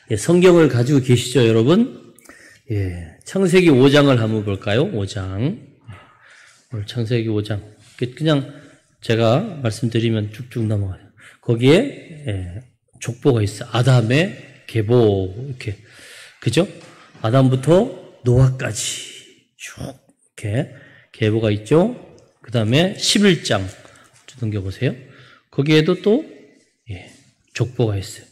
예, 성경을 가지고 계시죠, 여러분? 예, 창세기 5장을 한번 볼까요? 5장. 오늘 창세기 5장. 그냥 제가 말씀드리면 쭉쭉 넘어가요. 거기에 예, 족보가 있어요. 아담의 계보 이렇게 그죠? 아담부터 노아까지 쭉 이렇게 계보가 있죠. 그 다음에 11장 좀 넘겨보세요. 거기에도 또 예, 족보가 있어요.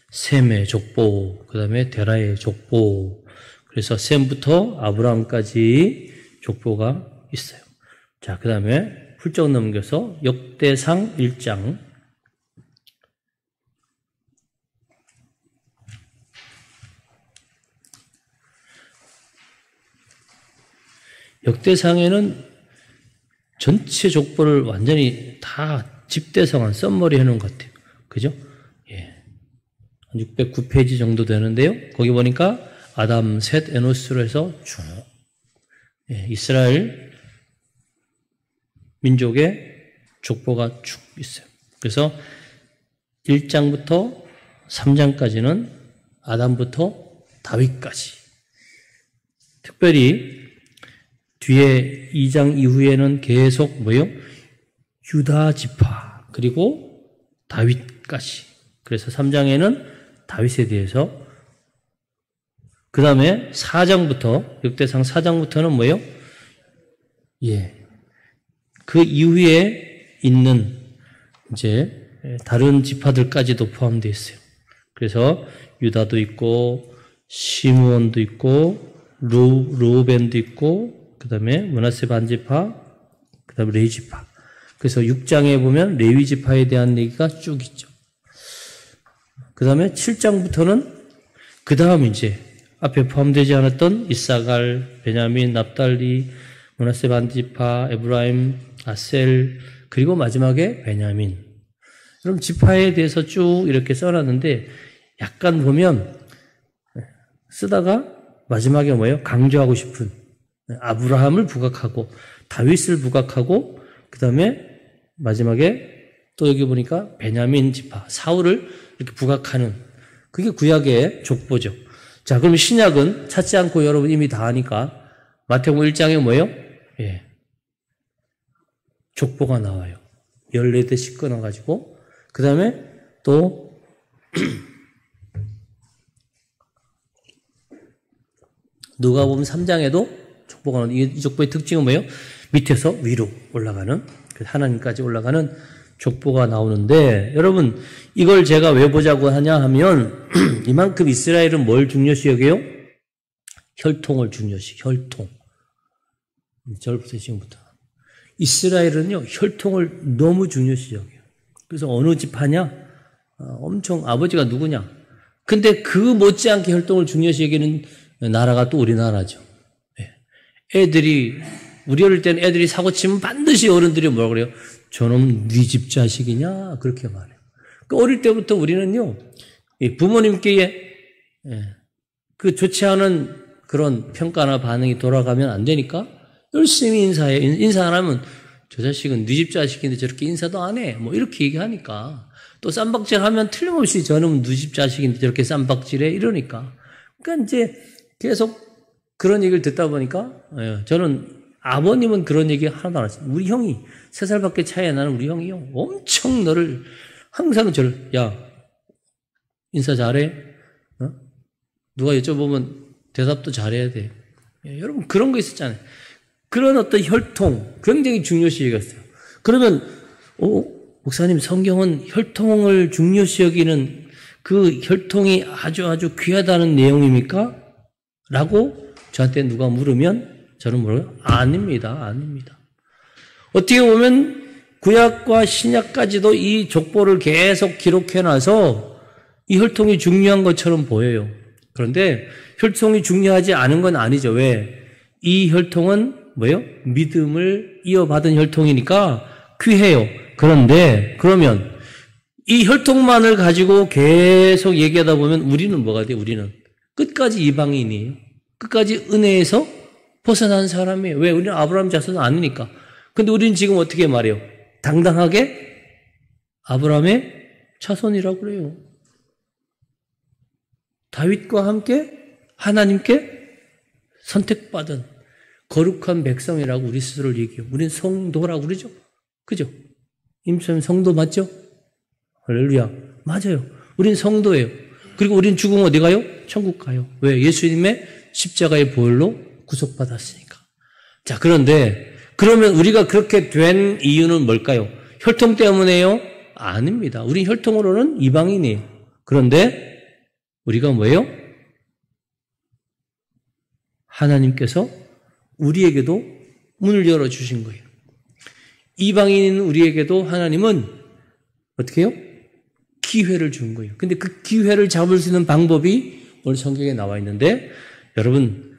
셈의 족보, 그 다음에 데라의 족보. 그래서 셈부터 아브라함까지 족보가 있어요. 자, 그 다음에 훌쩍 넘겨서 역대상 1장. 역대상에는 전체 족보를 완전히 다 집대성한 썸머리 해놓은 것 같아요. 그죠? 예. 609페이지 정도 되는데요. 거기 보니까 아담, 셋, 에노스로 해서 쭉 예, 이스라엘 민족의 족보가 쭉 있어요. 그래서 1장부터 3장까지는 아담부터 다윗까지. 특별히 뒤에 2장 이후에는 계속 뭐요? 유다 지파 그리고 다윗까지. 그래서 3장에는 다윗에 대해서 그 다음에 4장부터 역대상 4장부터는 뭐요? 예, 그 이후에 있는 이제 다른 지파들까지도 포함되어 있어요. 그래서 유다도 있고 시므온도 있고 르우벤도 있고 그 다음에 므낫세 반지파 그 다음에 레위 지파. 그래서 6장에 보면 레위 지파에 대한 얘기가 쭉 있죠. 그 다음에 7장부터는 그 다음 이제 앞에 포함되지 않았던 이사갈, 베냐민, 납달리, 므낫세 반지파, 에브라임, 아셀 그리고 마지막에 베냐민. 그럼 지파에 대해서 쭉 이렇게 써놨는데 약간 보면 쓰다가 마지막에 뭐예요? 강조하고 싶은 아브라함을 부각하고 다윗을 부각하고 그 다음에 마지막에 또 여기 보니까 베냐민 지파, 사울을 이렇게 부각하는 그게 구약의 족보죠. 자, 그럼 신약은 찾지 않고 여러분 이미 다 아니까 마태복음 1장에 뭐예요? 예. 족보가 나와요. 14대씩 끊어가지고 그 다음에 또 누가복음 3장에도 족보가 나오는 이 족보의 특징은 뭐예요? 밑에서 위로 올라가는 하나님까지 올라가는 족보가 나오는데 여러분 이걸 제가 왜 보자고 하냐 하면 이만큼 이스라엘은 뭘 중요시 여겨요? 혈통을 중요시 혈통. 저를 보세요 지금부터. 이스라엘은요 혈통을 너무 중요시 여겨요. 그래서 어느 집하냐? 엄청 아버지가 누구냐? 근데 그 못지않게 혈통을 중요시 여기는 나라가 또 우리나라죠. 애들이 우리 어릴 때는 애들이 사고 치면 반드시 어른들이 뭐라 그래요? 저놈 네 집 자식이냐? 그렇게 말해요. 그 어릴 때부터 우리는요 부모님께 그 좋지 않은 그런 평가나 반응이 돌아가면 안 되니까 열심히 인사해요. 인사 안 하면 저 자식은 네 집 자식인데 저렇게 인사도 안 해. 뭐 이렇게 얘기하니까 또 쌈박질 하면 틀림없이 저놈은 네 집 자식인데 저렇게 쌈박질해 이러니까 그러니까 이제 계속 그런 얘기를 듣다 보니까 저는 아버님은 그런 얘기 하나도 안 했어요. 우리 형이 3살밖에 차이 안 나는 우리 형이요. 엄청 너를 항상 저를 야 인사 잘해? 누가 여쭤보면 대답도 잘해야 돼. 여러분 그런 거 있었잖아요. 그런 어떤 혈통 굉장히 중요시 여겼어요. 그러면 목사님 성경은 혈통을 중요시 여기는 그 혈통이 아주 귀하다는 내용입니까? 라고 저한테 누가 물으면 저는 뭐라고요? 아닙니다. 어떻게 보면 구약과 신약까지도 이 족보를 계속 기록해놔서 이 혈통이 중요한 것처럼 보여요. 그런데 혈통이 중요하지 않은 건 아니죠. 왜? 이 혈통은 뭐예요? 믿음을 이어받은 혈통이니까 귀해요. 그런데 그러면 이 혈통만을 가지고 계속 얘기하다 보면 우리는 뭐가 돼요? 우리는 끝까지 이방인이에요. 끝까지 은혜에서 벗어난 사람이에요. 왜? 우리는 아브라함 자손은 아니니까. 근데 우리는 지금 어떻게 말해요? 당당하게 아브라함의 자손이라고 그래요. 다윗과 함께 하나님께 선택받은 거룩한 백성이라고 우리 스스로를 얘기해요. 우린 성도라고 그러죠. 그죠? 임수님 성도 맞죠? 할렐루야. 맞아요. 우린 성도예요. 그리고 우린 죽으면 어디 가요? 천국 가요. 왜? 예수님의 십자가의 보혈로 구속받았으니까. 자, 그런데 그러면 우리가 그렇게 된 이유는 뭘까요? 혈통 때문에요? 아닙니다. 우리 혈통으로는 이방인이에요. 그런데 우리가 뭐예요? 하나님께서 우리에게도 문을 열어주신 거예요. 이방인인 우리에게도 하나님은 어떻게 해요? 기회를 준 거예요. 근데 그 기회를 잡을 수 있는 방법이 오늘 성경에 나와 있는데 여러분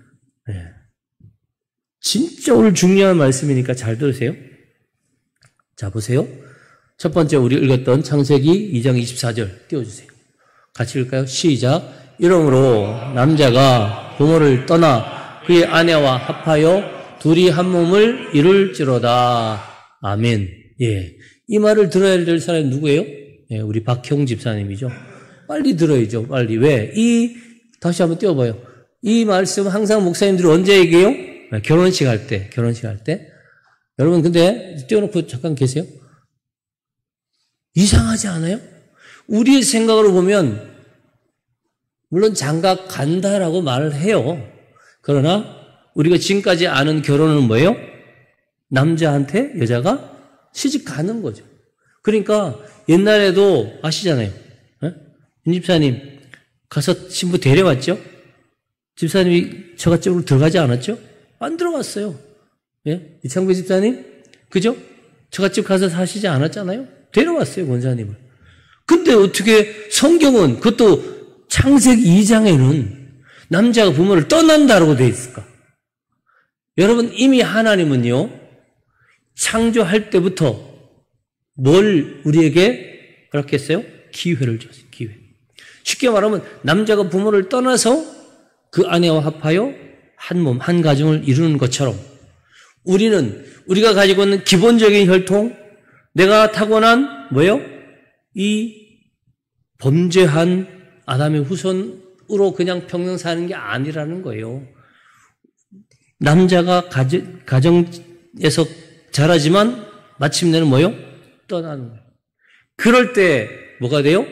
진짜 오늘 중요한 말씀이니까 잘 들으세요. 자, 보세요. 첫 번째 우리 읽었던 창세기 2장 24절 띄워주세요. 같이 읽을까요? 시작. 이러므로 남자가 부모를 떠나 그의 아내와 합하여 둘이 한 몸을 이룰지로다. 아멘. 예. 이 말을 들어야 될 사람이 누구예요? 예, 우리 박형 집사님이죠. 빨리 들어야죠. 빨리. 왜? 다시 한번 띄워봐요. 이 말씀 항상 목사님들이 언제 얘기해요? 결혼식 할 때. 여러분, 근데 띄워놓고 잠깐 계세요. 이상하지 않아요? 우리의 생각으로 보면, 물론 장가 간다라고 말을 해요. 그러나, 우리가 지금까지 아는 결혼은 뭐예요? 남자한테 여자가 시집 가는 거죠. 그러니까, 옛날에도 아시잖아요. 윤 집사님, 가서 신부 데려왔죠? 집사님이 처갓집으로 들어가지 않았죠? 안 들어갔어요. 예? 이창배 집사님? 그죠? 처갓집 가서 사시지 않았잖아요? 데려왔어요, 권사님을. 근데 어떻게 성경은 그것도 창세기 2장에는 남자가 부모를 떠난다라고 되어 있을까? 여러분, 이미 하나님은요, 창조할 때부터 뭘 우리에게 그렇게 했어요? 기회를 줬어요, 기회. 쉽게 말하면 남자가 부모를 떠나서 그 아내와 합하여 한 몸, 한 가정을 이루는 것처럼 우리가 가지고 있는 기본적인 혈통, 내가 타고난 뭐예요? 이 범죄한 아담의 후손으로 그냥 평생 사는 게 아니라는 거예요. 남자가 가정에서 자라지만 마침내는 뭐예요? 떠나는 거예요. 그럴 때 뭐가 돼요?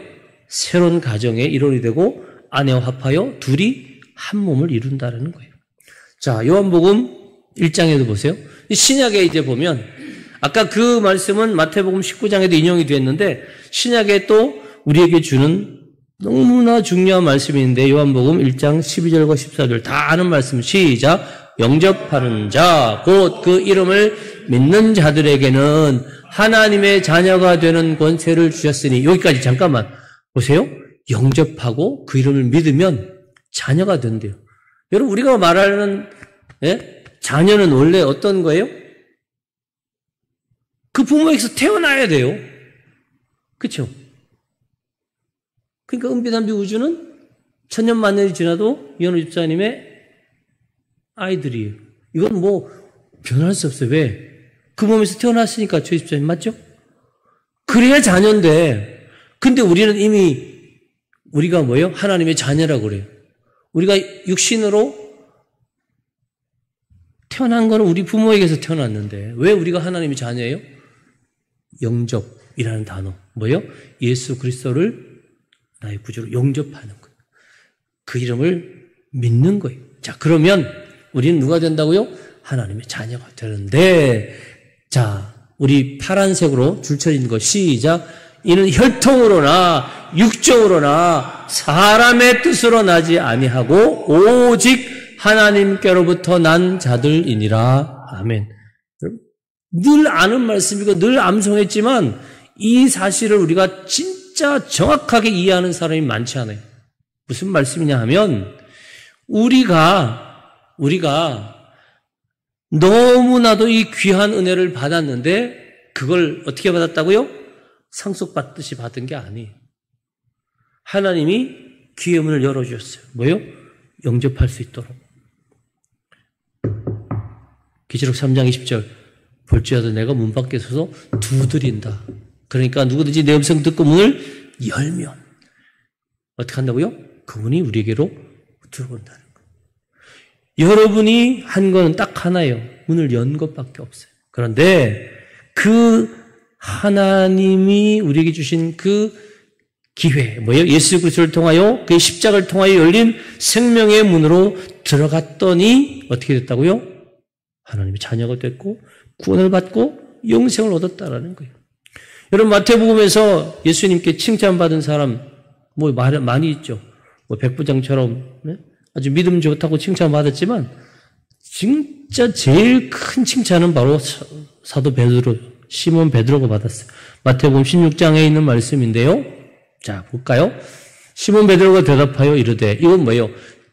새로운 가정의 일원이 되고 아내와 합하여 둘이 한 몸을 이룬다는 거예요. 자, 요한복음 1장에도 보세요. 신약에 이제 보면 아까 그 말씀은 마태복음 19장에도 인용이 됐는데 신약에 또 우리에게 주는 너무나 중요한 말씀이 있는데 요한복음 1장 12절과 14절 다 아는 말씀 시작. 영접하는 자 곧 그 이름을 믿는 자들에게는 하나님의 자녀가 되는 권세를 주셨으니 여기까지 잠깐만 보세요. 영접하고 그 이름을 믿으면 자녀가 된대요. 여러분 우리가 말하는 자녀는 원래 어떤 거예요? 그 부모에게서 태어나야 돼요. 그렇죠? 그러니까 은비단비 우주는 천년만년이 지나도 이현우 집사님의 아이들이에요. 이건 뭐 변할 수 없어요. 왜? 그 몸에서 태어났으니까 저 집사님 맞죠? 그래야 자녀인데 근데 우리는 이미 우리가 뭐예요? 하나님의 자녀라고 그래요. 우리가 육신으로 태어난 거는 우리 부모에게서 태어났는데 왜 우리가 하나님의 자녀예요? 영접이라는 단어. 뭐예요? 예수 그리스도를 나의 구주로 영접하는 거예요. 그 이름을 믿는 거예요. 자, 그러면 우리는 누가 된다고요? 하나님의 자녀가 되는데 자, 우리 파란색으로 줄쳐진 거 시작. 이는 혈통으로나 육정으로나 사람의 뜻으로 나지 아니하고 오직 하나님께로부터 난 자들이니라. 아멘. 늘 아는 말씀이고 늘 암송했지만 이 사실을 우리가 진짜 정확하게 이해하는 사람이 많지 않아요. 무슨 말씀이냐 하면 우리가 너무나도 이 귀한 은혜를 받았는데 그걸 어떻게 받았다고요? 상속받듯이 받은 게 아니에요. 하나님이 귀의 문을 열어주셨어요. 뭐요? 영접할 수 있도록. 계시록 3장 20절 볼지라도 내가 문 밖에 서서 두드린다. 그러니까 누구든지 내 음성 듣고 문을 열면 어떻게 한다고요? 그분이 우리에게로 들어온다는 거예요. 여러분이 한 건 딱 하나예요. 문을 연 것밖에 없어요. 그런데 그 하나님이 우리에게 주신 그 기회, 뭐예요? 예수 그리스도를 통하여 그 십자가를 통하여 열린 생명의 문으로 들어갔더니 어떻게 됐다고요? 하나님의 자녀가 됐고 구원을 받고 영생을 얻었다라는 거예요. 여러분 마태복음에서 예수님께 칭찬받은 사람 뭐 많이 있죠. 뭐 백부장처럼 아주 믿음 좋다고 칭찬받았지만 진짜 제일 큰 칭찬은 바로 사도 베드로, 시몬 베드로가 받았어요. 마태복음 16장에 있는 말씀인데요. 자, 볼까요? 시몬 베드로가 대답하여 이르되, 이건 뭐예요?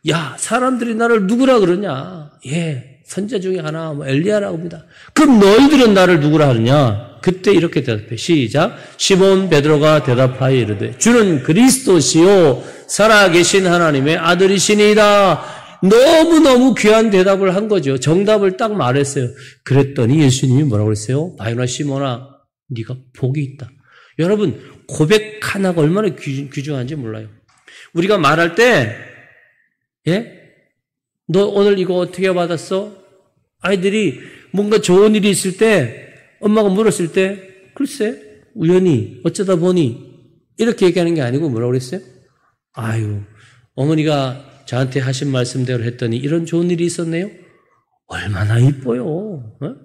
야, 사람들이 나를 누구라 그러냐? 예, 선지자 중에 하나, 뭐 엘리야라고 합니다. 그럼 너희들은 나를 누구라 하느냐? 그때 이렇게 대답해. 시작. 시몬 베드로가 대답하여 이르되, 주는 그리스도시요 살아계신 하나님의 아들이시니이다. 너무너무 귀한 대답을 한 거죠. 정답을 딱 말했어요. 그랬더니 예수님이 뭐라고 그랬어요? 바요나 시몬아, 네가 복이 있다. 여러분, 고백 하나가 얼마나 귀중한지 몰라요. 우리가 말할 때, 예? 너 오늘 이거 어떻게 받았어? 아이들이 뭔가 좋은 일이 있을 때, 엄마가 물었을 때, 글쎄, 우연히, 어쩌다 보니, 이렇게 얘기하는 게 아니고 뭐라고 그랬어요? 아유, 어머니가 저한테 하신 말씀대로 했더니 이런 좋은 일이 있었네요? 얼마나 이뻐요. 어?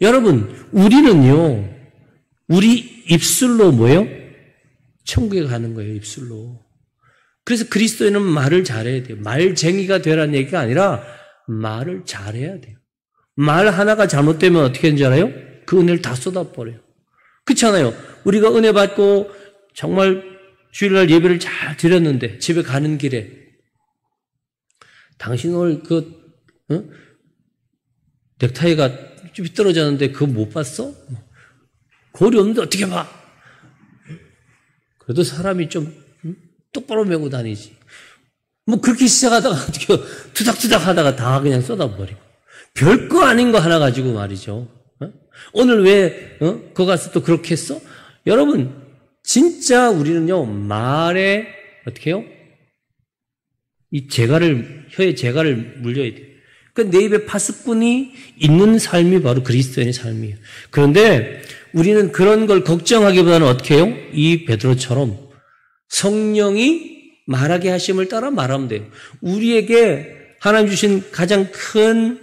여러분, 우리는요, 우리 입술로 뭐예요? 천국에 가는 거예요, 입술로. 그래서 그리스도인은 말을 잘해야 돼요. 말쟁이가 되라는 얘기가 아니라 말을 잘해야 돼요. 말 하나가 잘못되면 어떻게 되는 줄 알아요? 그 은혜를 다 쏟아버려요. 그렇잖아요. 우리가 은혜 받고 정말 주일날 예배를 잘 드렸는데 집에 가는 길에 당신 오늘 넥타이가 삐뚤어졌는데 그거 못 봤어? 거울이 없는데 어떻게 봐? 그래도 사람이 좀 똑바로 메고 다니지. 뭐 그렇게 시작하다가 어떻게 투닥투닥 하다가 다 그냥 쏟아버리고. 별거 아닌 거 하나 가지고 말이죠. 오늘 왜 거기 가서 또 그렇게 했어? 여러분 진짜 우리는요 말에 어떻게 해요? 이 혀에 재갈을 물려야 돼요. 그러니까 내 입에 파수꾼이 있는 삶이 바로 그리스도인의 삶이에요. 그런데 우리는 그런 걸 걱정하기보다는 어떻게 해요? 이 베드로처럼 성령이 말하게 하심을 따라 말하면 돼요. 우리에게 하나님 주신 가장 큰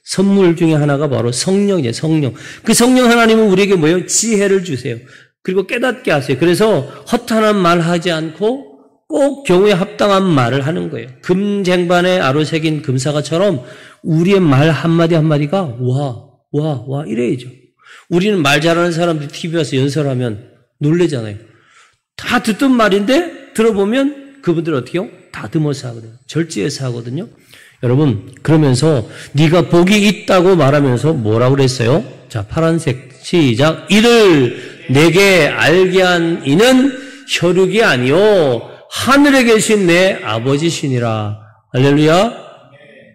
선물 중에 하나가 바로 성령이에요. 성령. 그 성령 하나님은 우리에게 뭐예요? 지혜를 주세요. 그리고 깨닫게 하세요. 그래서 헛한한 말 하지 않고 꼭 경우에 합당한 말을 하는 거예요. 금쟁반에 아로새긴 금사과처럼 우리의 말 한마디 한마디가 와 이래야죠. 우리는 말 잘하는 사람들이 TV 와서 연설하면 놀래잖아요. 다 듣던 말인데 들어보면 그분들 어떻게 해요? 다듬어서 하거든요. 절제해서 하거든요. 여러분 그러면서 네가 복이 있다고 말하면서 뭐라고 그랬어요? 자, 파란색 시작. 이를 내게 알게 한 이는 혈육이 아니요 하늘에 계신 내 아버지시니라. 할렐루야.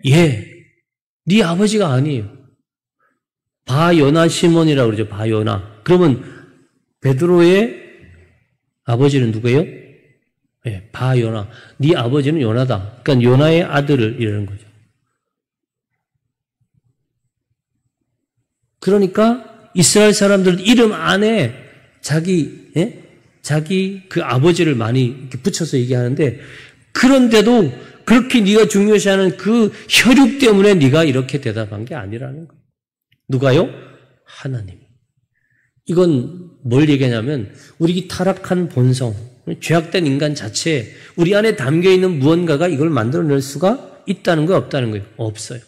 예, 네 아버지가 아니에요. 바요나 시몬이라고 그러죠. 바요나. 그러면 베드로의 아버지는 누구예요? 예, 바요나. 네 아버지는 요나다. 그러니까 요나의 아들을 이러는 거죠. 그러니까 이스라엘 사람들은 이름 안에 자기 그 아버지를 많이 이렇게 붙여서 얘기하는데 그런데도 그렇게 네가 중요시하는 그 혈육 때문에 네가 이렇게 대답한 게 아니라는 거예요. 누가요? 하나님. 이건 뭘 얘기하냐면 우리 타락한 본성, 죄악된 인간 자체에 우리 안에 담겨있는 무언가가 이걸 만들어낼 수가 있다는 거예요? 없다는 거예요? 없어요.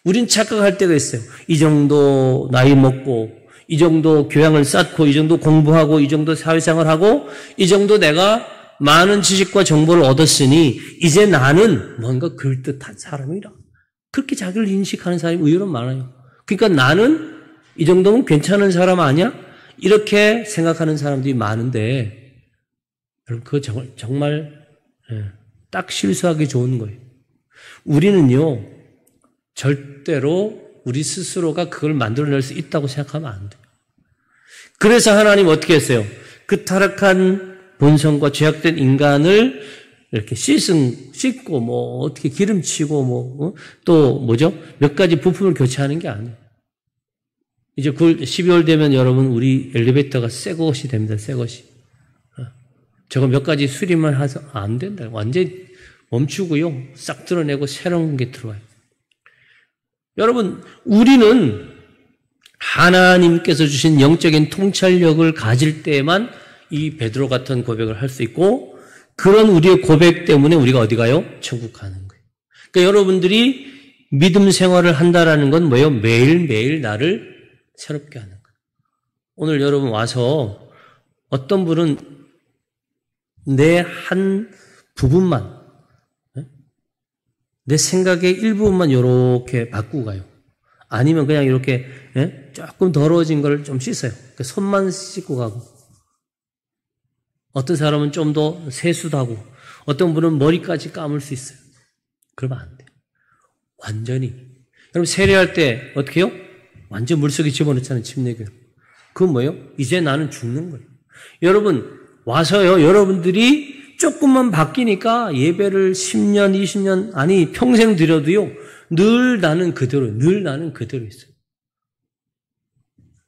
우린 착각할 때가 있어요. 이 정도 나이 먹고 이 정도 교양을 쌓고 이 정도 공부하고 이 정도 사회생활을 하고 이 정도 내가 많은 지식과 정보를 얻었으니 이제 나는 뭔가 그럴듯한 사람이라. 그렇게 자기를 인식하는 사람이 의외로 많아요. 그러니까 나는 이 정도면 괜찮은 사람 아니야? 이렇게 생각하는 사람들이 많은데 여러분 그거 정말 딱 실수하기 좋은 거예요. 우리는요 절대로 우리 스스로가 그걸 만들어낼 수 있다고 생각하면 안 돼요. 그래서 하나님 어떻게 했어요? 그 타락한 본성과 죄악된 인간을 이렇게 씻고 뭐 어떻게 기름치고 또 뭐죠? 몇 가지 부품을 교체하는 게 아니에요. 이제 12월 되면 여러분 우리 엘리베이터가 새 것이 됩니다. 새 것이. 저거 몇 가지 수리만 해서 안 된다. 완전히 멈추고요. 싹 드러내고 새로운 게 들어와요. 여러분, 우리는 하나님께서 주신 영적인 통찰력을 가질 때만 이 베드로 같은 고백을 할 수 있고, 그런 우리의 고백 때문에 우리가 어디 가요? 천국 가는 거예요. 그러니까 여러분들이 믿음 생활을 한다라는 건 뭐예요? 매일매일 나를 새롭게 하는 거예요. 오늘 여러분 와서 어떤 분은 내 한 부분만, 내 생각의 일부분만 이렇게 바꾸고 가요. 아니면 그냥 이렇게 조금 더러워진 걸 좀 씻어요. 손만 씻고 가고. 어떤 사람은 좀 더 세수도 하고, 어떤 분은 머리까지 감을 수 있어요. 그러면 안 돼요. 완전히. 여러분 세례할 때 어떻게 해요? 완전 물속에 집어넣잖아요. 침례교회. 그건 뭐예요? 이제 나는 죽는 거예요. 여러분 와서요. 여러분들이 조금만 바뀌니까 예배를 10년, 20년, 아니 평생 드려도요. 늘 나는 그대로 있어요.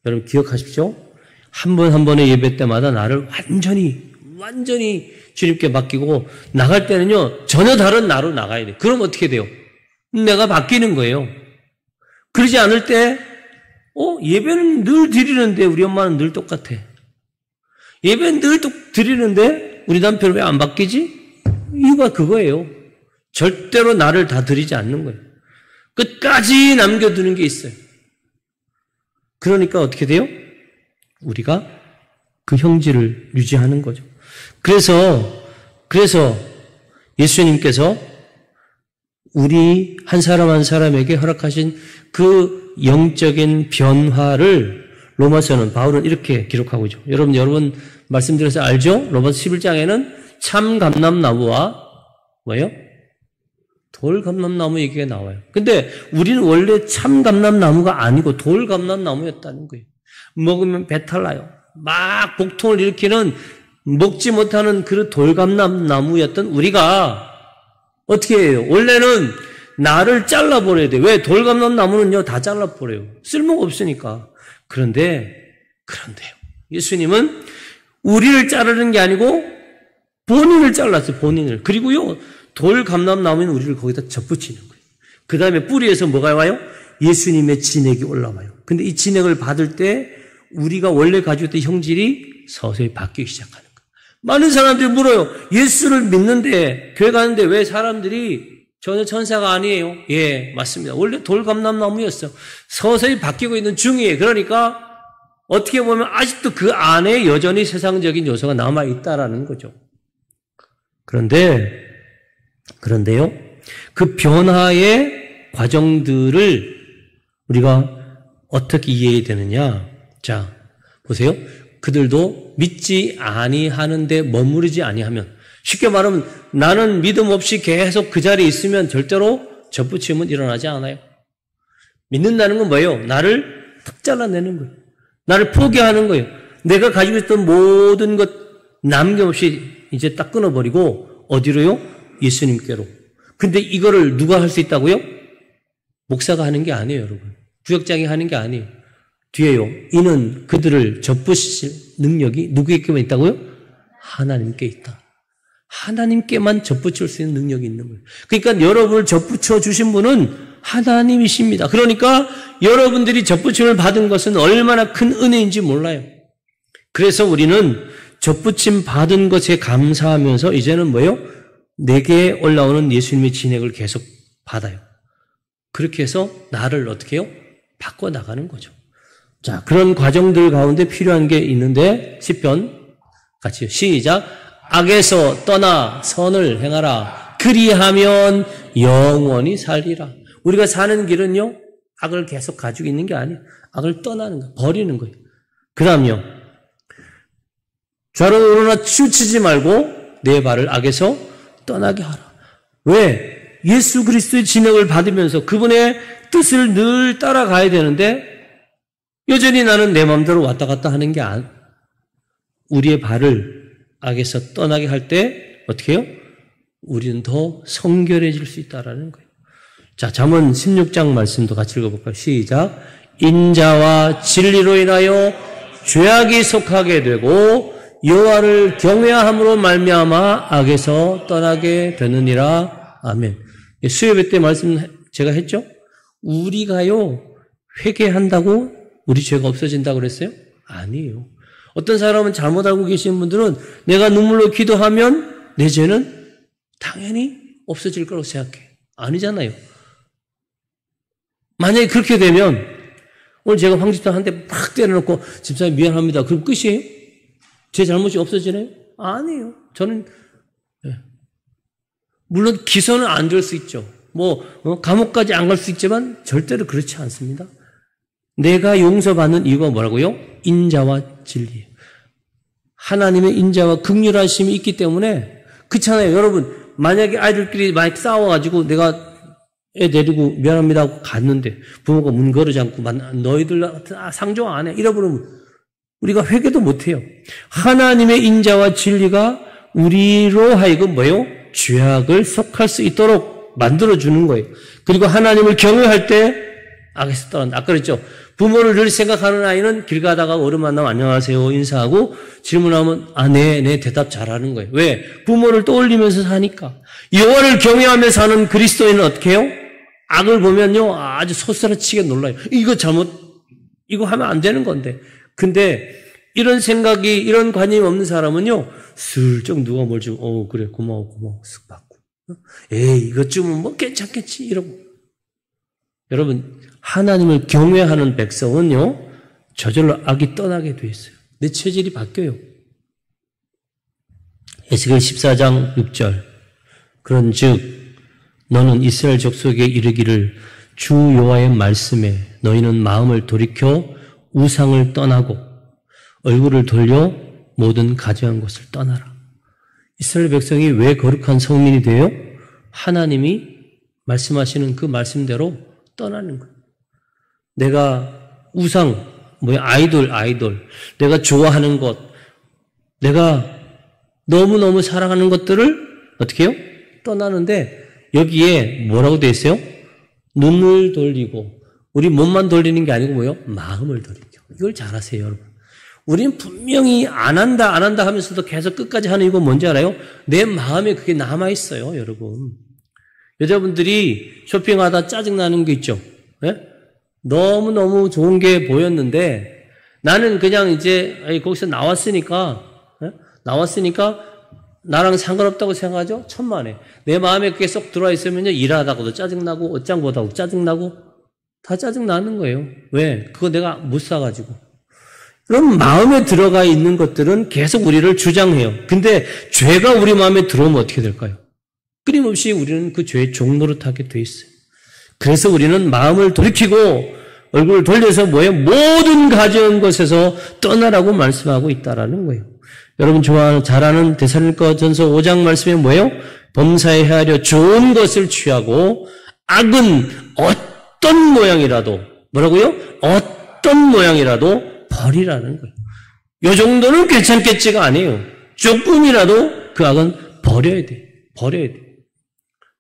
여러분 기억하십시오. 한 번 한 번의 예배 때마다 나를 완전히 주님께 맡기고 나갈 때는요. 전혀 다른 나로 나가야 돼요. 그럼 어떻게 돼요? 내가 바뀌는 거예요. 그러지 않을 때 예배는 늘 드리는데 우리 엄마는 늘 똑같아. 예배는 늘 드리는데 우리 남편은 왜 안 바뀌지? 이유가 그거예요. 절대로 나를 다 드리지 않는 거예요. 끝까지 남겨두는 게 있어요. 그러니까 어떻게 돼요? 우리가 그 형질을 유지하는 거죠. 그래서 예수님께서 우리 한 사람 한 사람에게 허락하신 그 영적인 변화를 로마서는 바울은 이렇게 기록하고 있죠. 여러분 말씀드려서 알죠? 로마서 11장에는 참 감람나무와 뭐예요? 돌 감람나무 얘기가 나와요. 근데 우리는 원래 참 감람나무가 아니고 돌 감람나무였다는 거예요. 먹으면 배탈 나요. 막 복통을 일으키는 먹지 못하는 그 돌 감람나무였던 우리가 어떻게 해요? 원래는 나를 잘라버려야 돼요. 왜? 돌 감람나무는요 다 잘라버려요. 쓸모가 없으니까. 그런데요. 예수님은 우리를 자르는 게 아니고 본인을 잘랐어요. 본인을. 그리고요. 돌 감람나무는 우리를 거기다 접붙이는 거예요. 그 다음에 뿌리에서 뭐가 와요? 예수님의 진액이 올라와요. 근데 이 진액을 받을 때 우리가 원래 가지고 있던 형질이 서서히 바뀌기 시작하는 거예요. 많은 사람들이 물어요. 예수를 믿는데 교회 가는데 왜 사람들이 전혀 천사가 아니에요? 예, 맞습니다. 원래 돌 감람나무였어요. 서서히 바뀌고 있는 중이에요. 그러니까 어떻게 보면 아직도 그 안에 여전히 세상적인 요소가 남아있다라는 거죠. 그런데요, 그 변화의 과정들을 우리가 어떻게 이해해야 되느냐? 자, 보세요. 그들도 믿지 아니하는데 머무르지 아니하면, 쉽게 말하면 나는 믿음 없이 계속 그 자리에 있으면 절대로 접붙임은 일어나지 않아요. 믿는다는 건 뭐예요? 나를 탁 잘라내는 거예요. 나를 포기하는 거예요. 내가 가지고 있던 모든 것 남김없이 이제 딱 끊어버리고 어디로요? 예수님께로. 근데 이거를 누가 할 수 있다고요? 목사가 하는 게 아니에요, 여러분. 구역장이 하는 게 아니에요. 뒤에요. 이는 그들을 접붙일 능력이 누구에게만 있다고요? 하나님께 있다. 하나님께만 접붙일 수 있는 능력이 있는 거예요. 그러니까 여러분을 접붙여 주신 분은 하나님이십니다. 그러니까 여러분들이 접붙임을 받은 것은 얼마나 큰 은혜인지 몰라요. 그래서 우리는 접붙임 받은 것에 감사하면서 이제는 뭐예요? 내게 올라오는 예수님의 진액을 계속 받아요. 그렇게 해서 나를 어떻게 해요? 바꿔나가는 거죠. 자, 그런 과정들 가운데 필요한 게 있는데 10편 같이요. 시작. 악에서 떠나 선을 행하라. 그리하면 영원히 살리라. 우리가 사는 길은요, 악을 계속 가지고 있는 게 아니에요. 악을 떠나는 거예요. 버리는 거예요. 그 다음요. 좌로 우로나 치우치지 말고 내 발을 악에서 떠나게 하라. 왜? 예수 그리스도의 진액을 받으면서 그분의 뜻을 늘 따라가야 되는데 여전히 나는 내 마음대로 왔다 갔다 하는 게 우리의 발을 악에서 떠나게 할 때 어떻게 해요? 우리는 더 성결해질 수 있다라는 거예요. 자, 잠언 16장 말씀도 같이 읽어볼까요? 시작. 인자와 진리로 인하여 죄악이 속하게 되고 여호와를 경외함으로 말미암아 악에서 떠나게 되느니라. 아멘. 수요일 때 말씀 제가 했죠? 우리가요 회개한다고 우리 죄가 없어진다고 그랬어요? 아니에요. 어떤 사람은 잘못 알고 계시는 분들은 내가 눈물로 기도하면 내 죄는 당연히 없어질 거라고 생각해. 아니잖아요. 만약에 그렇게 되면 오늘 제가 황 집사님 한 대 팍 때려놓고 집사님 미안합니다. 그럼 끝이에요? 제 잘못이 없어지나요? 아니에요. 저는 물론 기소는 안 될 수 있죠. 감옥까지 안 갈 수 있지만 절대로 그렇지 않습니다. 내가 용서받는 이유가 뭐라고요? 인자와 진리. 하나님의 인자와 긍휼하심이 있기 때문에 그렇잖아요. 여러분 만약에 아이들끼리 많이 싸워가지고 내가 애 데리고 미안합니다 하고 갔는데 부모가 문 걸지 않고 너희들 상종 안 해 이러면 우리가 회개도 못해요. 하나님의 인자와 진리가 우리로 하여금 뭐예요? 죄악을 속할 수 있도록 만들어주는 거예요. 그리고 하나님을 경외할 때 악에서 떠난다. 아까 그랬죠? 부모를 늘 생각하는 아이는 길 가다가 어른 만나면 안녕하세요 인사하고 질문하면 네 대답 잘하는 거예요. 왜? 부모를 떠올리면서 사니까. 여호와를 경외하며 사는 그리스도인은 어떻게 해요? 악을 보면요 아주 소스라치게 놀라요. 이거 하면 안 되는 건데. 근데 이런 생각이 이런 관념이 없는 사람은요 슬쩍 누가 뭘 주면 그래 고마워 쓱 받고 에이 이것 주면 괜찮겠지 이러고. 여러분 하나님을 경외하는 백성은요 저절로 악이 떠나게 돼 있어요. 내 체질이 바뀌어요. 에스겔 14장 6절 그런즉 너는 이스라엘 족속에게 이르기를 주 여호와의 말씀에 너희는 마음을 돌이켜 우상을 떠나고 얼굴을 돌려 모든 가증한 것을 떠나라. 이스라엘 백성이 왜 거룩한 성민이 돼요? 하나님이 말씀하시는 그 말씀대로 떠나는 거예요. 내가 우상, 아이돌, 내가 좋아하는 것, 내가 너무너무 사랑하는 것들을 어떻게 해요? 떠나는데 여기에 뭐라고 되어 있어요? 눈을 돌리고 우리 몸만 돌리는 게 아니고 뭐예요? 마음을 돌리죠. 이걸 잘 아세요, 여러분. 우리는 분명히 안 한다 하면서도 계속 끝까지 하는 이거 뭔지 알아요? 내 마음에 그게 남아있어요, 여러분. 여자분들이 쇼핑하다 짜증나는 게 있죠. 네? 너무너무 좋은 게 보였는데 나는 그냥 이제 거기서 나왔으니까 나랑 상관없다고 생각하죠? 천만에. 내 마음에 그게 쏙 들어와 있으면요 일하다가도 짜증나고 옷장보다도 짜증나고 다 짜증나는 거예요. 왜? 그거 내가 못 사가지고. 그럼 마음에 들어가 있는 것들은 계속 우리를 주장해요. 근데 죄가 우리 마음에 들어오면 어떻게 될까요? 끊임없이 우리는 그 죄의 종노릇하게 돼 있어요. 그래서 우리는 마음을 돌이키고 얼굴을 돌려서 모든 가져온 것에서 떠나라고 말씀하고 있다라는 거예요. 여러분 잘 아는 데살로니가전서 5장 말씀에 뭐예요? 범사에 헤아려 좋은 것을 취하고 악은 어떤 모양이라도 뭐라고요? 어떤 모양이라도 버리라는 거예요. 이 정도는 괜찮겠지가 아니에요. 조금이라도 그 악은 버려야 돼.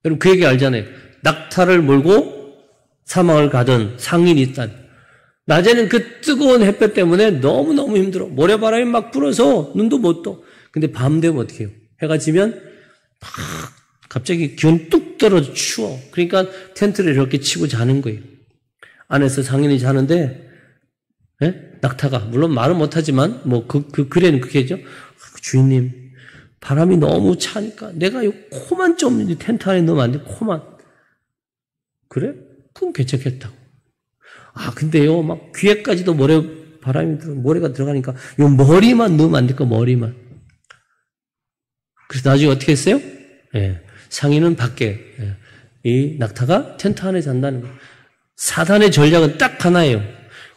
여러분 그 얘기 알잖아요. 낙타를 몰고 사막을 가던 상인이 있다. 낮에는 그 뜨거운 햇볕 때문에 너무너무 힘들어. 모래바람이 막 불어서 눈도 못 떠. 근데 밤 되면 어떻게 해요? 해가 지면 막 갑자기 기온 뚝 떨어져 추워. 그러니까 텐트를 이렇게 치고 자는 거예요. 안에서 상인이 자는데 낙타가 물론 말은 못하지만 글에는 그게죠. 주인님 바람이 너무 차니까 내가 이 코만 좀 텐트 안에 넣으면 안 돼. 코만. 그래? 그럼 괜찮겠다고. 근데요, 막 귀에까지도 모래가 들어가니까 요 머리만 넣으면 안 될까, 머리만. 그래서 나중에 어떻게 했어요? 상인은 밖에, 이 낙타가 텐트 안에 잔다는 거예요. 사단의 전략은 딱 하나예요.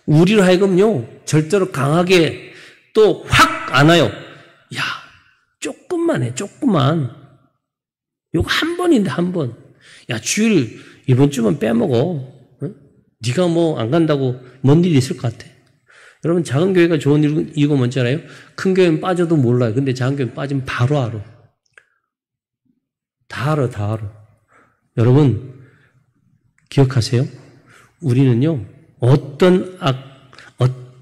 우리로 하여금요, 절대로 강하게 또 확 안 와요. 야, 조금만 해, 조금만. 요거 한 번인데, 한 번. 야, 주일 이번 주만 빼먹어. 네가 안 간다고 뭔 일이 있을 것 같아. 여러분 작은 교회가 좋은 이유가 뭔지 알아요? 큰 교회는 빠져도 몰라요. 근데 작은 교회는 빠지면 바로 알아. 다 알아. 여러분 기억하세요. 우리는요 어떤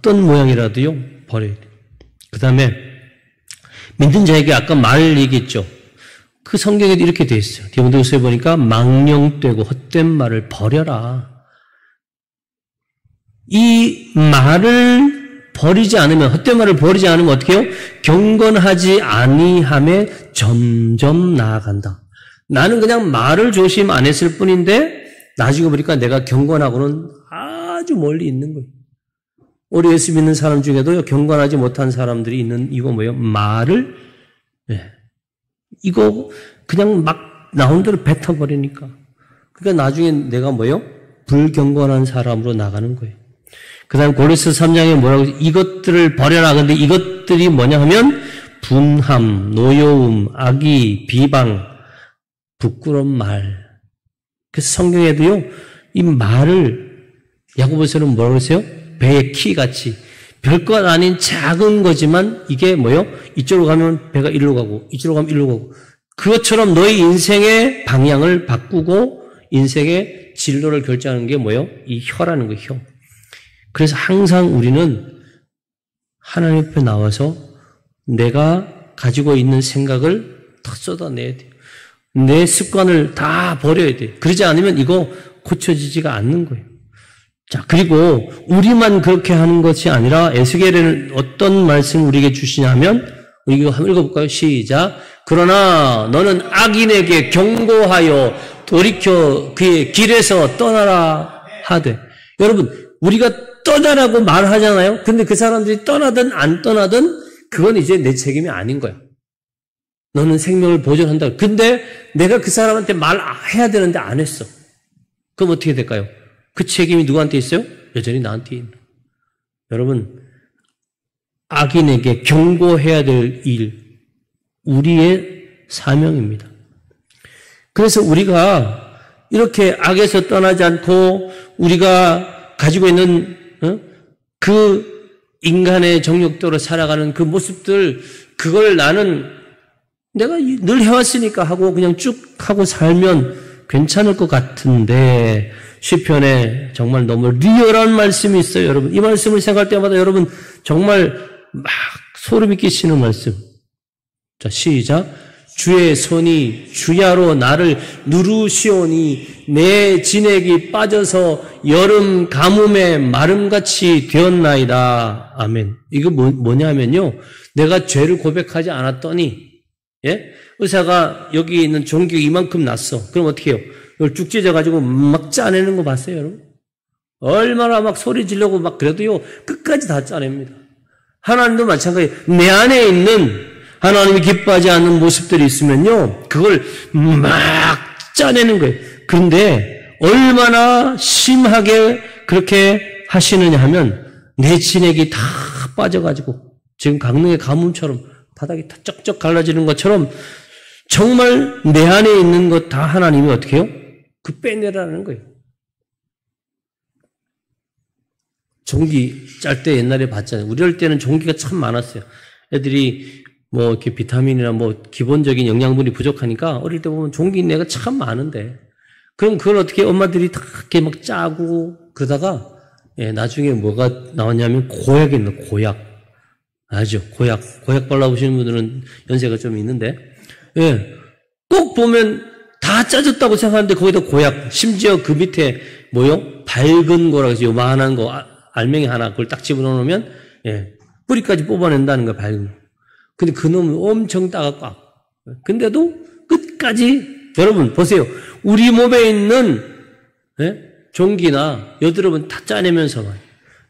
모양이라도요 버려야 돼요. 그 다음에 믿는 자에게 아까 말 얘기했죠. 그 성경에도 이렇게 되어 있어요. 디모데후서에 보니까 망령되고 헛된 말을 버려라. 이 말을 버리지 않으면, 헛된 말을 버리지 않으면 어떻게 해요? 경건하지 아니함에 점점 나아간다. 나는 그냥 말을 조심 안 했을 뿐인데 나중에 보니까 내가 경건하고는 아주 멀리 있는 거예요. 우리 예수 믿는 사람 중에도 경건하지 못한 사람들이 있는 이거 뭐예요? 말을 이거 그냥 막 나온 대로 뱉어버리니까. 그러니까 나중에 내가 뭐예요? 불경건한 사람으로 나가는 거예요. 그 다음 고린도서 3장에 뭐라고 이것들을 버려라. 근데 이것들이 뭐냐 하면 분함, 노여움, 악의, 비방, 부끄러운 말. 그래서 성경에도요, 이 말을 야고보서는 뭐라고 했어요? 배의 키같이 별것 아닌 작은 거지만 이게 뭐예요? 이쪽으로 가면 배가 일로 가고 이쪽으로 가면 일로 가고 그것처럼 너의 인생의 방향을 바꾸고 인생의 진로를 결정하는 게 뭐예요? 이 혀라는 거예요. 혀. 그래서 항상 우리는 하나님 앞에 나와서 내가 가지고 있는 생각을 다 쏟아내야 돼요. 내 습관을 다 버려야 돼요. 그러지 않으면 이거 고쳐지지가 않는 거예요. 자, 그리고 우리만 그렇게 하는 것이 아니라 에스겔에는 어떤 말씀을 우리에게 주시냐면 우리 이거 한번 읽어볼까요? 시작. 그러나 너는 악인에게 경고하여 돌이켜 그의 길에서 떠나라 하되. 여러분, 우리가 떠나라고 말하잖아요. 근데 그 사람들이 떠나든 안 떠나든 그건 이제 내 책임이 아닌 거야. 너는 생명을 보존한다. 근데 내가 그 사람한테 말해야 되는데 안 했어. 그럼 어떻게 될까요? 그 책임이 누구한테 있어요? 여전히 나한테 있는. 여러분, 악인에게 경고해야 될 일, 우리의 사명입니다. 그래서 우리가 이렇게 악에서 떠나지 않고 우리가 가지고 있는 그 인간의 정욕대로 살아가는 그 모습들, 그걸 나는 내가 늘 해왔으니까 하고 그냥 쭉 하고 살면 괜찮을 것 같은데 시편에 정말 너무 리얼한 말씀이 있어요. 여러분, 이 말씀을 생각할 때마다 여러분 정말 막 소름이 끼치는 말씀. 자, 시작. 주의 손이 주야로 나를 누르시오니 내 진액이 빠져서 여름 가뭄에 마름같이 되었나이다. 아멘. 이거 뭐냐면요. 내가 죄를 고백하지 않았더니 의사가 여기 있는 종기 이만큼 났어. 그럼 어떻게 해요? 이걸 쭉 찢어가지고 막 짜내는 거 봤어요, 여러분? 얼마나 막 소리 지르고 막 그래도요, 끝까지 다 짜냅니다. 하나님도 마찬가지예요. 내 안에 있는 하나님이 기뻐하지 않는 모습들이 있으면요, 그걸 막 짜내는 거예요. 그런데 얼마나 심하게 그렇게 하시느냐 하면 내 진액이 다 빠져가지고 지금 강릉의 가뭄처럼 바닥이 다 쩍쩍 갈라지는 것처럼 정말 내 안에 있는 것 다 하나님이 어떻게 해요? 그 빼내라는 거예요. 종기 짤 때 옛날에 봤잖아요. 우리 어릴 때는 종기가 참 많았어요. 애들이 뭐 이렇게 비타민이나 뭐 기본적인 영양분이 부족하니까 어릴 때 보면 종기 인내가 참 많은데 그럼 그걸 어떻게 엄마들이 다 이렇게 막 짜고 그러다가 나중에 뭐가 나왔냐면 고약이 있는 고약. 아죠? 고약 발라보시는 분들은 연세가 좀 있는데 꼭 보면 다 짜졌다고 생각하는데 거기다 고약, 심지어 그 밑에 뭐요? 밝은 거라고 해서 요만한 거 알맹이 하나 그걸 딱 집어넣으면 뿌리까지 뽑아낸다는 거야, 밝은 거. 근데 그 놈은 엄청 따갑고 근데도 끝까지 여러분 보세요. 우리 몸에 있는 종기나 여드름은 다 짜내면서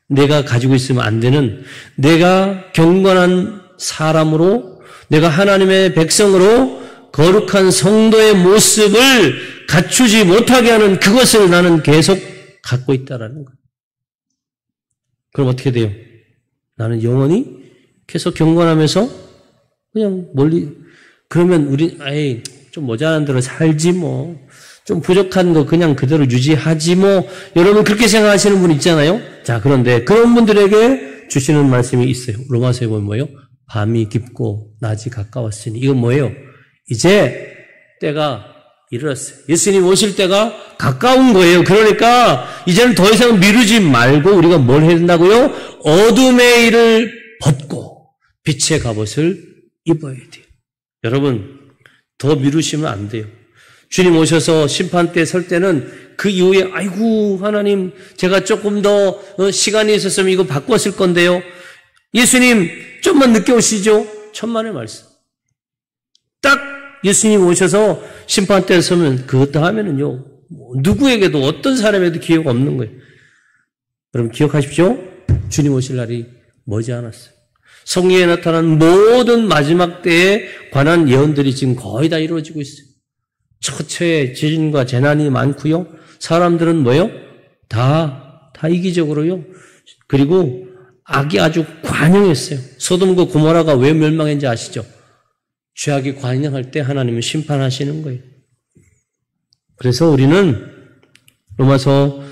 내가 가지고 있으면 안 되는 내가 경건한 사람으로 내가 하나님의 백성으로 거룩한 성도의 모습을 갖추지 못하게 하는 그것을 나는 계속 갖고 있다라는 거예요. 그럼 어떻게 돼요? 나는 영원히 계속 경건하면서 그냥 멀리 그러면 우리 좀 모자란 대로 살지 뭐 좀 부족한 거 그냥 그대로 유지하지 뭐 여러분 그렇게 생각하시는 분 있잖아요. 자, 그런데 그런 분들에게 주시는 말씀이 있어요. 로마서에 보면 뭐예요? 밤이 깊고 낮이 가까웠으니. 이건 뭐예요? 이제 때가 이르렀어요. 예수님 오실 때가 가까운 거예요. 그러니까 이제는 더 이상 미루지 말고 우리가 뭘 해야 된다고요? 어둠의 일을 벗고 빛의 갑옷을 입어야 돼요. 여러분, 더 미루시면 안 돼요. 주님 오셔서 심판대 설 때는 그 이후에 아이고 하나님 제가 조금 더 시간이 있었으면 이거 바꿨을 건데요. 예수님 좀만 늦게 오시죠. 천만의 말씀. 딱 예수님 오셔서 심판대에 서면 그 다음에는요. 누구에게도 어떤 사람에도 기회가 없는 거예요. 여러분 기억하십시오. 주님 오실 날이 머지않았어요. 성경에 나타난 모든 마지막 때에 관한 예언들이 지금 거의 다 이루어지고 있어요. 처처에 지진과 재난이 많고요. 사람들은 뭐요? 다 이기적으로요. 그리고 악이 아주 관영했어요. 소돔과 고모라가 왜 멸망했는지 아시죠? 죄악이 관영할 때 하나님은 심판하시는 거예요. 그래서 우리는 로마서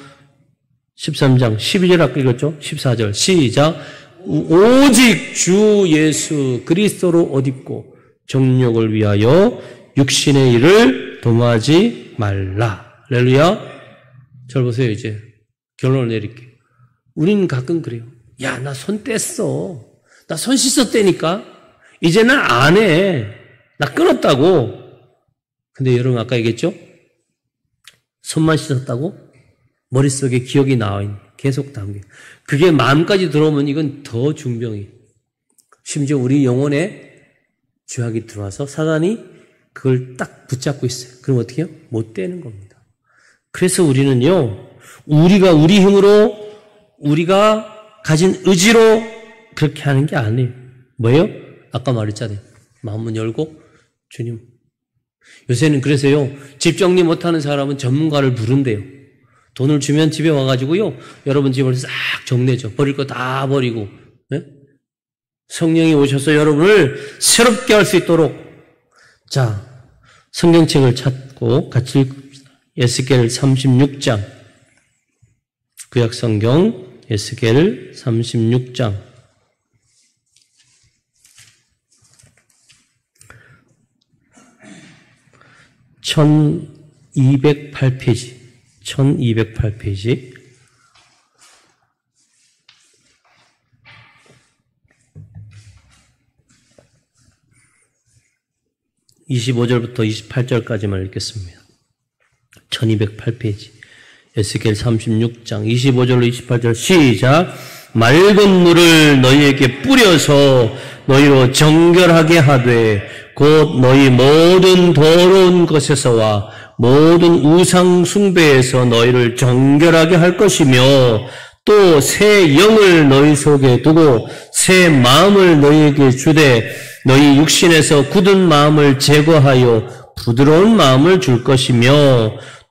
13장 12절 아까 읽었죠? 14절 시작. 오직 주 예수 그리스도로 옷 입고 정욕을 위하여 육신의 일을 도모하지 말라. 할렐루야. 절 보세요. 이제 결론을 내릴게요. 우리는 가끔 그래요. 야, 나 손 뗐어. 나 손 씻었다니까. 이제는 안 해. 나 끊었다고. 근데 여러분 아까 얘기했죠? 손만 씻었다고? 머릿속에 기억이 나와 있는 계속 담겨. 그게 마음까지 들어오면 이건 더 중병이에요. 심지어 우리 영혼에 죄악이 들어와서 사단이 그걸 딱 붙잡고 있어요. 그럼 어떻게 해요? 못 되는 겁니다. 그래서 우리는요, 우리가 우리 힘으로, 우리가 가진 의지로 그렇게 하는 게 아니에요. 뭐예요? 아까 말했잖아요. 마음문 열고, 주님. 요새는 그래서요, 집 정리 못하는 사람은 전문가를 부른대요. 돈을 주면 집에 와가지고요, 여러분 집을 싹 정리해줘. 버릴 거 다 버리고, 네? 성령이 오셔서 여러분을 새롭게 할 수 있도록. 자, 성경책을 찾고 같이 읽읍시다. 에스겔 36장. 구약성경 에스겔 36장. 1208페이지. 1208페이지. (25절부터) (28절까지만) 읽겠습니다. 1208페이지. 에스겔 36장 25절로 28절 시작. 맑은 물을 너희에게 뿌려서 너희로 정결하게 하되 곧 너희 모든 더러운 것에서와 모든 우상 숭배에서 너희를 정결하게 할 것이며 또 새 영을 너희 속에 두고 새 마음을 너희에게 주되 너희 육신에서 굳은 마음을 제거하여 부드러운 마음을 줄 것이며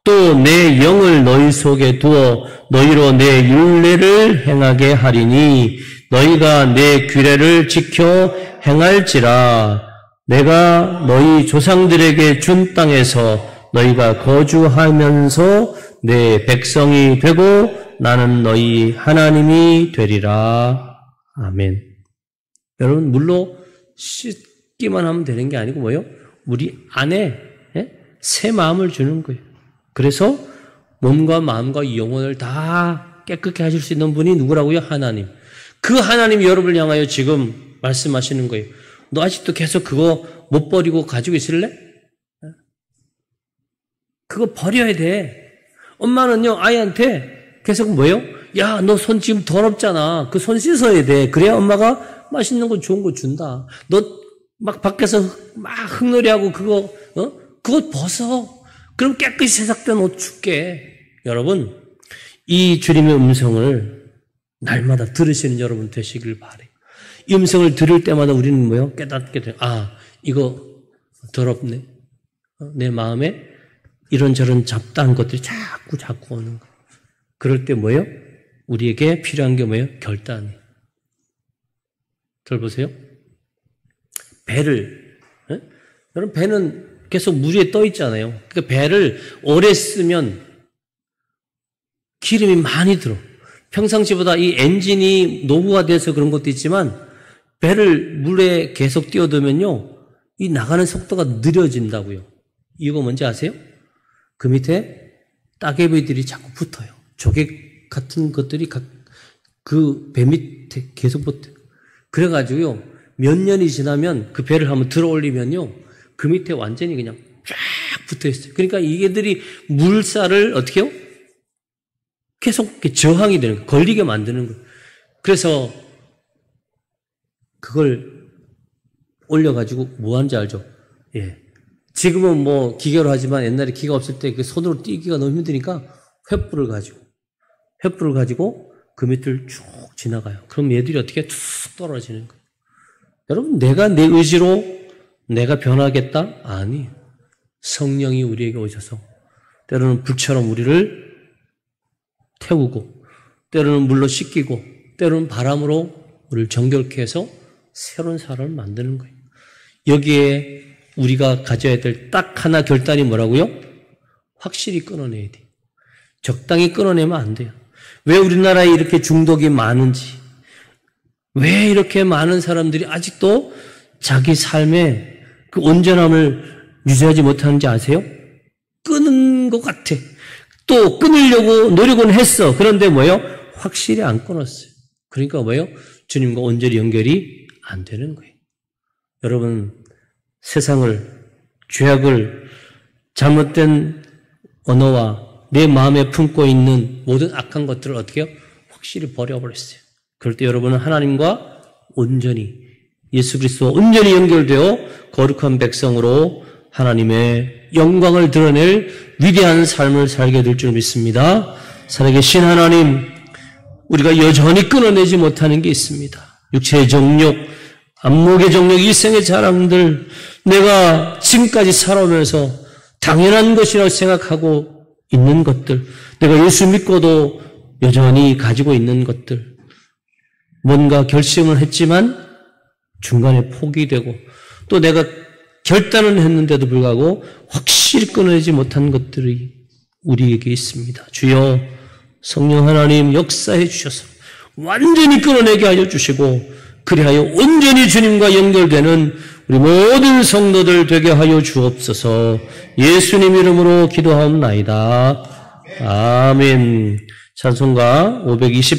또 내 영을 너희 속에 두어 너희로 내 율례를 행하게 하리니 너희가 내 규례를 지켜 행할지라. 내가 너희 조상들에게 준 땅에서 너희가 거주하면서 내 백성이 되고 나는 너희 하나님이 되리라. 아멘. 여러분 물로 씻기만 하면 되는 게 아니고 뭐예요? 우리 안에 새 마음을 주는 거예요. 그래서 몸과 마음과 영혼을 다 깨끗게 하실 수 있는 분이 누구라고요? 하나님. 그 하나님이 여러분을 향하여 지금 말씀하시는 거예요. 너 아직도 계속 그거 못 버리고 가지고 있을래? 그거 버려야 돼. 엄마는요, 아이한테 계속 뭐예요? 야, 너 손 지금 더럽잖아. 그 손 씻어야 돼. 그래야 엄마가 맛있는 거 좋은 거 준다. 너 막 밖에서 막 흙놀이하고 그거 벗어. 그럼 깨끗이 세탁된 옷 줄게. 여러분, 이 주님의 음성을 날마다 들으시는 여러분 되시길 바래요. 이 음성을 들을 때마다 우리는 뭐요? 깨닫게 돼요. 아, 이거 더럽네. 내 마음에 이런저런 잡다한 것들이 자꾸 오는 거예요. 그럴 때 뭐예요? 우리에게 필요한 게 뭐예요? 결단이에요. 절 보세요. 배를, 여러분 배는 계속 물 위에 떠 있잖아요. 그러니까 배를 오래 쓰면 기름이 많이 들어. 평상시보다 이 엔진이 노후가 돼서 그런 것도 있지만 배를 물에 계속 띄워두면요. 이 나가는 속도가 느려진다고요. 이거 뭔지 아세요? 그 밑에 따개비들이 자꾸 붙어요. 조개 같은 것들이 그 배 밑에 계속 붙어요. 그래가지고요. 몇 년이 지나면 그 배를 한번 들어 올리면요. 그 밑에 완전히 그냥 쫙 붙어 있어요. 그러니까 이게들이 물살을 어떻게 해요? 계속 저항이 되는 거예요. 걸리게 만드는 거예요. 그래서 그걸 올려가지고 뭐 하는지 알죠? 예. 지금은 뭐 기계로 하지만 옛날에 기가 없을 때 그 손으로 띄기가 너무 힘드니까 횃불을 가지고 그 밑을 쭉 지나가요. 그럼 얘들이 어떻게 툭 떨어지는 거예요. 여러분, 내가 내 의지로 내가 변하겠다? 아니. 성령이 우리에게 오셔서 때로는 불처럼 우리를 태우고 때로는 물로 씻기고 때로는 바람으로 우리를 정결케 해서 새로운 사람을 만드는 거예요. 여기에 우리가 가져야 될 딱 하나 결단이 뭐라고요? 확실히 끊어내야 돼요. 적당히 끊어내면 안 돼요. 왜 우리나라에 이렇게 중독이 많은지, 왜 이렇게 많은 사람들이 아직도 자기 삶의 그 온전함을 유지하지 못하는지 아세요? 끊은 것 같아. 또 끊으려고 노력은 했어. 그런데 뭐예요? 확실히 안 끊었어요. 그러니까 뭐예요? 주님과 온전히 연결이 안 되는 거예요. 여러분, 세상을, 죄악을, 잘못된 언어와 내 마음에 품고 있는 모든 악한 것들을 어떻게 해요? 확실히 버려버렸어요. 그럴 때 여러분은 하나님과 온전히, 예수 그리스도와 온전히 연결되어 거룩한 백성으로 하나님의 영광을 드러낼 위대한 삶을 살게 될 줄 믿습니다. 살아계신 하나님, 우리가 여전히 끊어내지 못하는 게 있습니다. 육체의 정욕, 안목의 정욕, 일생의 자랑들, 내가 지금까지 살아오면서 당연한 것이라고 생각하고 있는 것들, 내가 예수 믿고도 여전히 가지고 있는 것들, 뭔가 결심을 했지만 중간에 포기되고 또 내가 결단을 했는데도 불구하고 확실히 끊어내지 못한 것들이 우리에게 있습니다. 주여, 성령 하나님 역사해 주셔서 완전히 끊어내게 하여 주시고 그리하여 온전히 주님과 연결되는 우리 모든 성도들 되게 하여 주옵소서. 예수님 이름으로 기도하옵나이다. 아멘. 찬송가 520